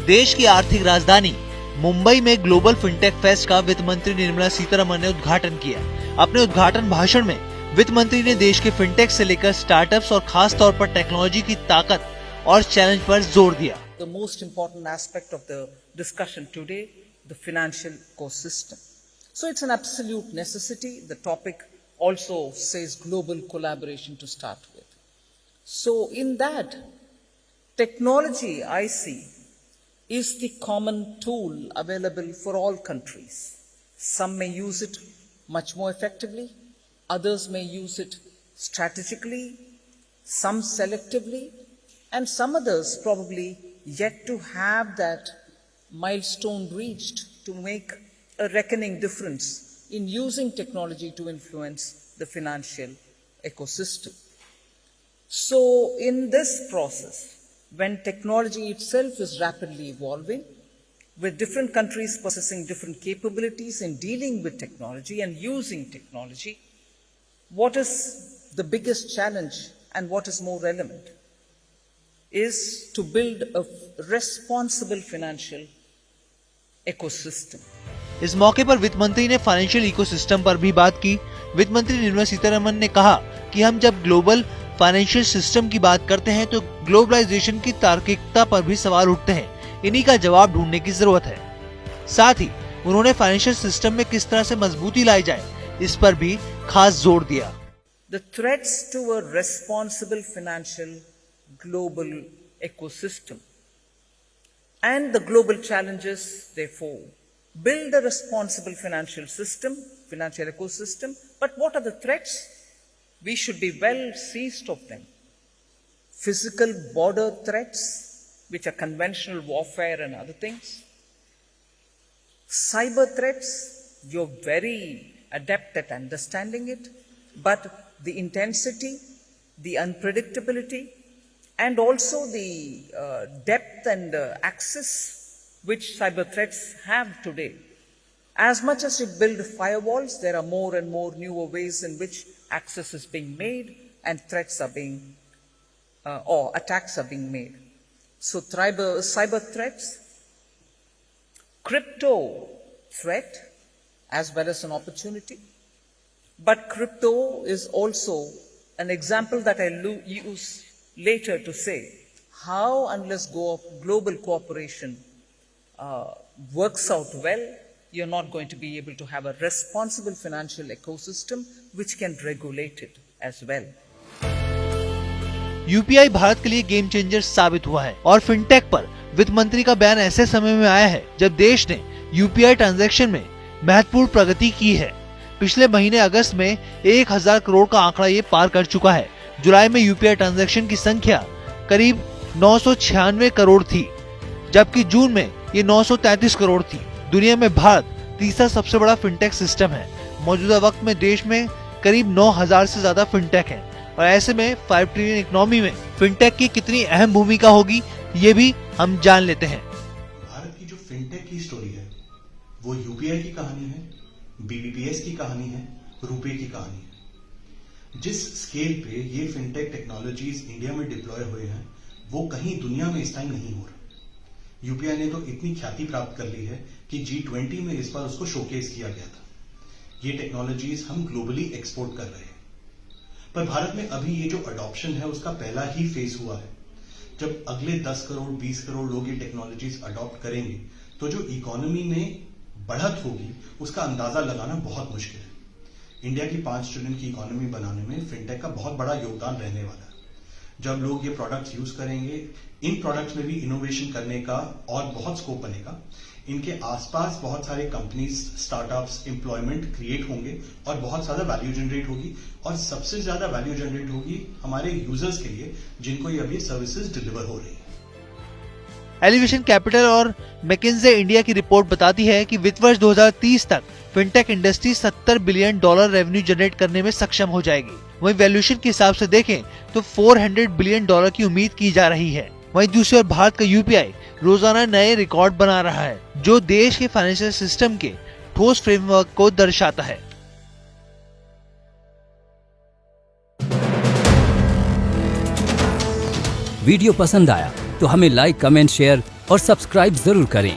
देश की आर्थिक राजधानी मुंबई में ग्लोबल फिनटेक फेस्ट का वित्त मंत्री निर्मला सीतारमण ने उद्घाटन किया। अपने उद्घाटन भाषण में वित्त मंत्री ने देश के फिनटेक से लेकर स्टार्टअप्स और खास तौर पर टेक्नोलॉजी की ताकत और चैलेंज पर जोर दिया। The most important aspect of the discussion today, the financial ecosystem. So it's an absolute necessity. The topic also says global collaboration to start with. So in that, technology, I see, is the common tool available for all countries. Some may use it much more effectively, others may use it strategically, some selectively, and some others probably yet to have that milestone reached to make a reckoning difference in using technology to influence the financial ecosystem. So in this process, when technology itself is rapidly evolving, with different countries possessing different capabilities in dealing with technology and using technology, what is the biggest challenge and what is more relevant is to build a responsible financial ecosystem. इस मौके पर वित्त मंत्री ने financial ecosystem पर भी बात की। वित्त मंत्री निर्मला सीतारमण ने कहा कि हम जब ग्लोबल फाइनेंशियल सिस्टम की बात करते हैं तो ग्लोबलाइजेशन की तार्किकता पर भी सवाल उठते हैं। इन्हीं का जवाब ढूंढने की जरूरत है। साथ ही उन्होंने फाइनेंशियल सिस्टम में किस तरह से मजबूती लाई जाए, इस पर भी खास जोर दिया। The threats to a responsible financial global ecosystem and the global challenges, therefore, build a responsible financial system, financial ecosystem. But what are the threats? We should be well seized of them. Physical border threats, which are conventional warfare and other things. Cyber threats, you're very adept at understanding it, but the intensity, the unpredictability, and also the depth and access which cyber threats have today. As much as you build firewalls, there are more and more newer ways in which access is being made and threats are being, or attacks are being made. So cyber threats, crypto threat as well as an opportunity. But crypto is also an example that I use later to say how, unless global cooperation works out well, you're not going to be able to have a responsible financial ecosystem which can regulate it as well. UPI Bharat के लिए game changer साबित हुआ है और fintech पर वित्त मंत्री का बयान ऐसे समय में आया है जब देश ने यूपीआई ट्रांजैक्शन में महत्वपूर्ण प्रगति की है। पिछले महीने अगस्त में 1000 करोड़ का आंकड़ा ये पार कर चुका है। जुलाई में यूपीआई ट्रांजैक्शन की संख्या करीब 996 करोड़ थी, जबकि जून में ये 933 करोड़ थी। दुनिया में भारत तीसरा सबसे बड़ा फिनटेक सिस्टम है। मौजूदा वक्त में देश में करीब 9000 से ज्यादा फिनटेक हैं और ऐसे में 5 ट्रिलियन इकोनॉमी में फिनटेक की कितनी अहम भूमिका होगी ये भी हम जान लेते हैं। भारत की जो फिनटेक की स्टोरी है वो यूपीआई की कहानी है, बीबीपीएस की कहानी है, रुपे की कहानी है। जिस स्केल पे ये फिनटेक टेक्नोलॉजीज इंडिया में डिप्लॉय हुए हैं वो कहीं दुनिया में इस टाइम नहीं हो रहा। यूपीआई ने तो इतनी ख्याति प्राप्त कर ली है कि G20 में इस बार उसको शोकेस किया गया था। ये टेक्नोलॉजीज हम ग्लोबली एक्सपोर्ट कर रहे हैं, पर भारत में अभी ये जो अडॉप्शन है उसका पहला ही फेज हुआ है। जब अगले 10 करोड़ 20 करोड़ लोग ये टेक्नोलॉजीज अडॉप्ट करेंगे तो जो इकोनॉमी में बढ़त होगी उसका अंदाजा लगाना बहुत मुश्किल है। इंडिया की 5 ट्रिलियन की इकोनॉमी बनाने में फिनटेक का बहुत बड़ा योगदान रहने वाला है। जब लोग ये प्रोडक्ट्स यूज करेंगे, इन प्रोडक्ट्स में भी इनोवेशन करने का और बहुत स्कोप बनेगा। इनके आसपास बहुत सारे कंपनीज, स्टार्टअप्स, एम्प्लॉयमेंट क्रिएट होंगे और बहुत ज्यादा वैल्यू जनरेट होगी और सबसे ज्यादा वैल्यू जनरेट होगी हमारे यूजर्स के लिए जिनको ये अभी सर्विसेज डिलीवर हो रही है। एलिवेशन कैपिटल और मैकिन्से इंडिया की रिपोर्ट बताती है कि वित्त वर्ष 2030 तक fintech industry $70 billion revenue generate करने में सक्षम हो जाएगी। वहीं वैल्यूएशन के हिसाब से देखें तो $400 बिलियन की उम्मीद की जा रही है। वहीं दूसरी ओर भारत का यूपीआई रोजाना नए रिकॉर्ड बना रहा है, जो देश के फाइनेंशियल सिस्टम के ठोस फ्रेमवर्क को दर्शाता है। वीडियो पसंद आया तो हमें लाइक, कमेंट, शेयर और सब्सक्राइब जरूर करें।